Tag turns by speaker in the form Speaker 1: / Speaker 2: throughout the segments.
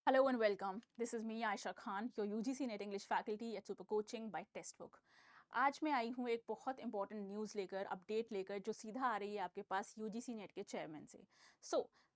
Speaker 1: Hello and welcome. This is me, Aisha Khan, your UGC Net English faculty at Super Coaching by Textbook. आज मैं आई हूँ एक बहुत important news लेकर, update लेकर, जो सीधा आ रही है आपके पास यूजीसी नेट के चेयरमैन से।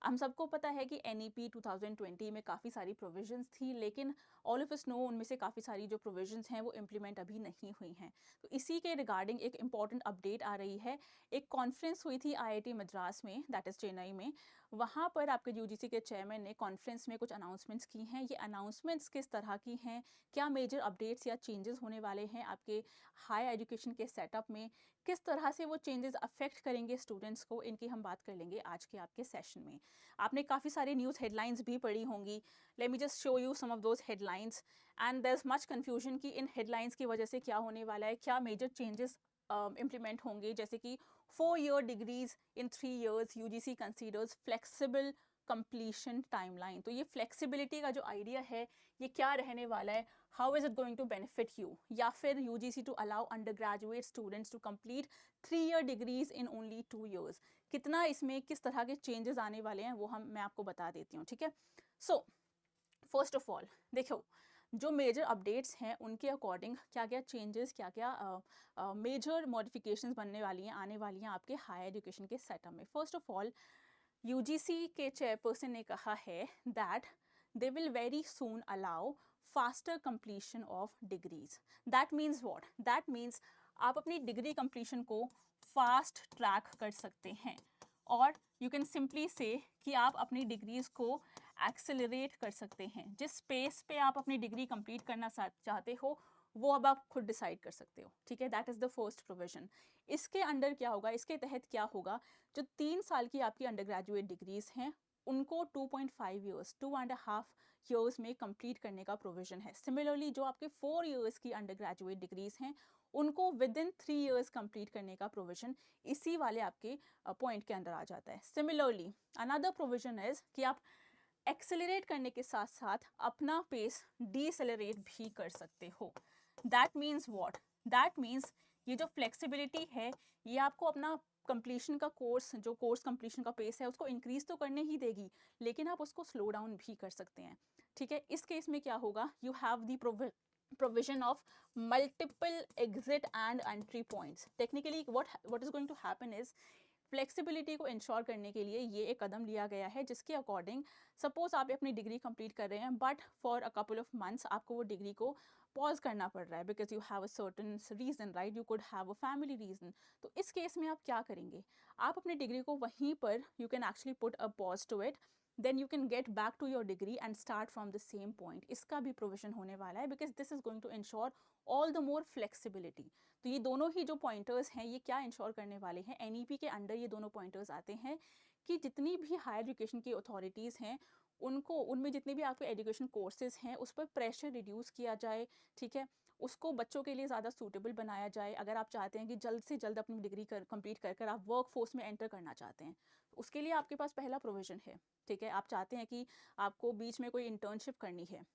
Speaker 1: हम सबको पता है कि एनईपी 2020 में काफ़ी सारी प्रोविजंस थी, लेकिन ऑल ऑफ अस नो उनमें से काफ़ी सारी जो प्रोविजंस हैं वो इम्प्लीमेंट अभी नहीं हुई हैं। तो इसी के रिगार्डिंग एक इंपॉर्टेंट अपडेट आ रही है। एक कॉन्फ्रेंस हुई थी आईआईटी मद्रास में, दैट इज़ चेन्नई में। वहाँ पर आपके यूजीसी के चेयरमैन ने कॉन्फ्रेंस में कुछ अनाउंसमेंट्स की हैं। ये अनाउंसमेंट्स किस तरह की हैं, क्या मेजर अपडेट्स या चेंजेस होने वाले हैं आपके हायर एजुकेशन के सेटअप में, किस तरह से वो चेंजेस अफेक्ट करेंगे स्टूडेंट्स को, इनकी हम बात कर लेंगे आज के आपके सेशन में। आपने काफ़ी सारी न्यूज़ हेडलाइंस भी पढ़ी होंगी। Let me just show you some of those headlines and there is much confusion कि इन हेडलाइंस की वजह से क्या होने वाला है, क्या मेजर चेंजेस इम्प्लीमेंट होंगे। जैसे कि 4 year डिग्रीज इन 3 years UGC considers flexible completion timeline. तो ये फ्लेक्सिबिलिटी का जो आइडिया है ये क्या रहने वाला है, how is it going to benefit you, या फिर UGC to allow under graduate students to complete 3 year degrees in only 2 years। कितना इसमें किस तरह के चेंजेस आने वाले हैं वो मैं आपको बता देती हूँ, ठीक है। सो फर्स्ट ऑफ ऑल देखो, जो मेजर अपडेट्स हैं उनके अकॉर्डिंग क्या क्या चेंजेस, क्या क्या मेजर मॉडिफिकेशंस बनने वाली हैं, आने वाली हैं आपके हायर एजुकेशन के सेटअप में। फर्स्ट ऑफ ऑल, यूजीसी के चेयरपर्सन ने कहा है that they will very soon allow faster completion of degrees. That means what? That means आप अपनी डिग्री कंप्लीशन को फास्ट ट्रैक कर सकते हैं, और यू कैन सिंपली से कि आप अपनी डिग्रीज को एक्सेलरेट कर सकते हैं। जिस स्पेस पे आप अपनी डिग्री कंप्लीट करना चाहते हो वो अब आप खुद डिसाइड कर सकते हो, ठीक है। That is the first provision. इसके अंडर क्या होगा, इसके तहत क्या होगा, जो 3 साल की आपकी अंडर ग्रेजुएट डिग्रीज हैं उनको 2.5 years, 2.5 years में कंप्लीट करने का प्रोविजन है। सिमिलरली जो आपके 4 years की अंडर ग्रेजुएट डिग्रीज हैं उनको विद इन 3 years कंप्लीट करने का प्रोविजन इसी वाले आपके पॉइंट के अंदर आ जाता है। सिमिलरली अनदर प्रोविजन इज कि आप एक्सेलरेट करने के साथ साथ अपना पेस डीसेलरेट भी कर सकते हो। That means what? That means ये जो फ्लेक्सिबिलिटी है ये आपको अपना कंप्लीशन का कोर्स, जो कोर्स कंप्लीशन का पेस है उसको इंक्रीज तो करने ही देगी, लेकिन आप उसको स्लो डाउन भी कर सकते हैं, ठीक है। इस केस में क्या होगा, you have the provision of multiple exit and entry points. Technically what is going to happen is flexibility को इंश्योर करने के लिए ये एक कदम लिया गया है, जिसके अकॉर्डिंग सपोज आप अपनी डिग्री कंप्लीट कर रहे हैं but for a couple of months आपको वो डिग्री को पॉज करना पड़ रहा है because you have a certain reason, right, you could have a family reason. तो इस केस में आप क्या करेंगे, आप अपनी डिग्री को वहीं पर you can actually put a pause to it, then you can get back to your degree and start from the same point. इसका भी प्रोविजन होने वाला है because this is going to ensure all the more flexibility. तो ये दोनों ही जो pointers हैं ये क्या इंश्योर करने वाले हैं, एनईपी के अंडर ये दोनों पॉइंटर्स आते हैं कि जितनी भी हायर एजुकेशन की अथॉरिटीज़ हैं उनको, उनमें जितने भी आपके एजुकेशन कोर्सेज हैं उस पर प्रेशर रिड्यूस किया जाए, ठीक है। उसको बच्चों के लिए ज़्यादा सूटेबल बनाया जाए। अगर आप चाहते हैं कि जल्द से जल्द अपनी डिग्री कंप्लीट कर आप वर्क फोर्स में एंटर करना चाहते हैं, उसके लिए आपके पास पहला प्रोविज़न है, ठीक है। आप चाहते हैं कि आपको बीच में कोई इंटर्नशिप करनी है,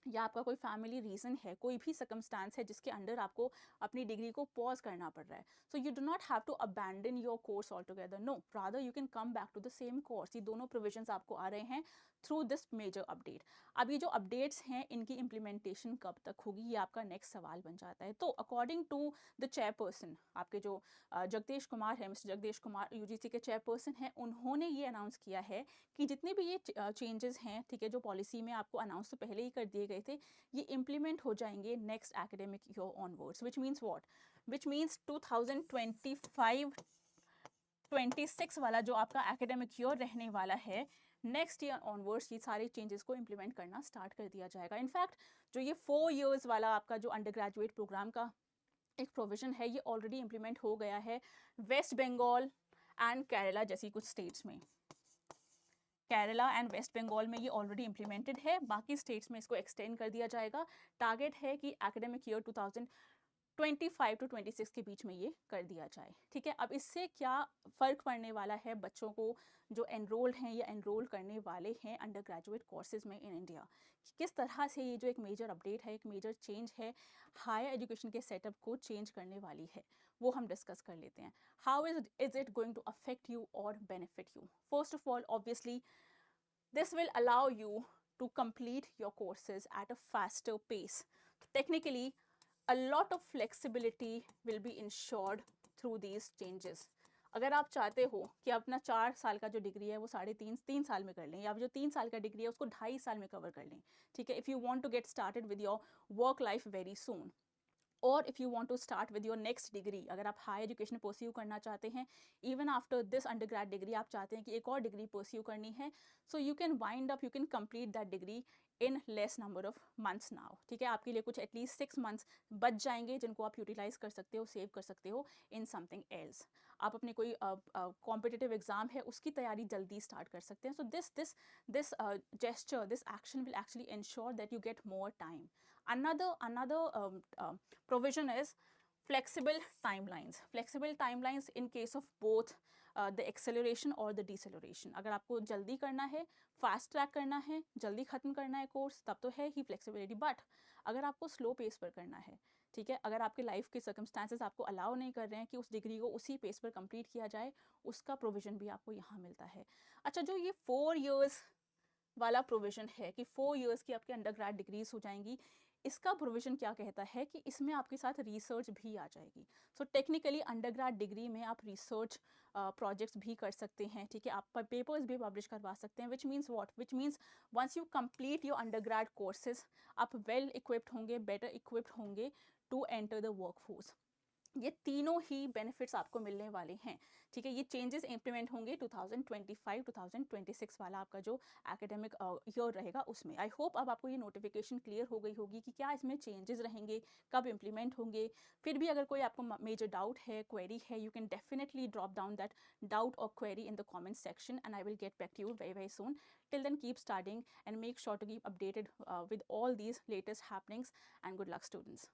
Speaker 1: या आपका कोई फैमिली रीज़न है, कोई भी सर्कमस्टांस है जिसके अंडर आपको अपनी डिग्री को पॉज करना पड़ रहा है, so you do not have to abandon your course all together, no, rather you can come back to the same course. ये दोनों प्रोविजंस आपको आ रहे हैं थ्रू दिस मेजर अपडेट। अब ये जो अपडेट्स हैं इनकी इम्प्लीमेंटेशन कब तक होगी, ये आपका नेक्स्ट सवाल बन जाता है। तो अकॉर्डिंग टू द चेयरपर्सन, आपके जो जगदेश कुमार है, मिस्टर जगदेश कुमार यूजीसी के चेयरपर्सन हैं, उन्होंने ये अनाउंस किया है कि जितने भी ये चेंजेस हैं, ठीक है, जो पॉलिसी में आपको अनाउंस तो पहले ही कर दिए गए थे, ये इम्प्लीमेंट हो जाएंगे next academic year onwards, which means what, which means 2025-26 वाला जो आपका एकेडमिक ईयर रहने वाला है, नेक्स्ट ईयर ऑनवर्ड्स ये सारे चेंजेस को इम्प्लीमेंट करना स्टार्ट कर दिया जाएगा। इनफैक्ट जो ये 4 years वाला आपका जो अंडर ग्रेजुएट प्रोग्राम का एक प्रोविजन है ये ऑलरेडी इम्प्लीमेंट हो गया है वेस्ट बंगाल एंड केरला जैसी कुछ स्टेट्स में। केरला एंड वेस्ट बंगाल में ये ऑलरेडी इम्प्लीमेंटेड है, बाकी स्टेट्स में इसको एक्सटेंड कर दिया जाएगा। टारगेट है कि एकेडमिक ईयर 2025 to 26 के बीच में ये कर दिया जाए, ठीक है। अब इससे क्या फ़र्क पड़ने वाला है बच्चों को जो एनरोल्ड हैं या एनरोल करने वाले हैं अंडर ग्रेजुएट कोर्सेज में इन इंडिया, किस तरह से ये जो एक मेजर अपडेट है, एक मेजर चेंज है, हायर एजुकेशन के सेटअप को चेंज करने वाली है, वो हम डिस्कस कर लेते हैं। How is it going to affect you और benefit you? First of all, obviously this will allow you to complete your courses at a faster pace. Technically, a lot of flexibility will be ensured through these changes. अगर आप चाहते हो कि अपना 4 साल का जो डिग्री है वो 3.5 साल में कर लें, या जो 3 साल का डिग्री है उसको 2.5 साल में कवर कर लें, ठीक है, if you want to get started with your work life very soon, और if you want to start with your next degree, अगर आप हायर एजुकेशन परस्यू करना चाहते हैं, even after this undergrad degree आप चाहते हैं कि एक और डिग्री परस्यू करनी है, so you can wind up, you can complete that degree in less number of months now, ठीक है, आपके लिए कुछ एटलीस्ट 6 मंथ्स बच जाएंगे जिनको आप यूटिलाइज कर सकते हो, सेव कर सकते हो इन समथिंग एल्स। आप अपने कोई कॉम्पिटिटिव एग्जाम है उसकी तैयारी जल्दी स्टार्ट कर सकते हैं। So this gesture, this action will actually ensure that you get more time. Another provision is flexible timelines. Flexible timelines in case of both the acceleration or the deceleration. अगर आपको जल्दी करना है, फास्ट ट्रैक करना है, जल्दी ख़त्म करना है कोर्स, तब तो है ही फ्लेक्सिबिलिटी, बट अगर आपको स्लो पेस पर करना है, ठीक है, अगर आपके लाइफ के सर्कमस्टांसेस आपको अलाउ नहीं कर रहे हैं कि उस डिग्री को उसी पेस पर कंप्लीट किया जाए, उसका प्रोविज़न भी आपको यहाँ मिलता है। अच्छा, जो ये 4 years वाला प्रोविज़न है कि 4 years की आपकी अंडरग्रेड डिग्रीज हो जाएंगी, इसका प्रोविज़न क्या कहता है कि इसमें आपके साथ रिसर्च भी आ जाएगी। सो टेक्निकली अंडरग्रेड डिग्री में आप रिसर्च प्रोजेक्ट्स भी कर सकते हैं, ठीक है, आप पेपर्स भी पब्लिश करवा सकते हैं, which means what, which means once you complete your undergrad courses, आप वेल इक्विप्ड होंगे, बेटर इक्विप्ड होंगे to enter the work force. ये तीनों ही बेनिफिट्स आपको मिलने वाले हैं, ठीक है। ये चेंजेस इंप्लीमेंट होंगे 2025-2026 वाला आपका जो एकेडमिक ईयर रहेगा उसमें। आई होप अब आपको ये नोटिफिकेशन क्लियर हो गई होगी कि क्या इसमें चेंजेस रहेंगे, कब इंप्लीमेंट होंगे। फिर भी अगर कोई आपको मेजर डाउट है, क्वेरी है, you can definitely drop down that doubt और query in the comment section and I will get back to you very very soon. Till then, keep studying and make sure to keep updated with all these latest happenings, and good luck, students.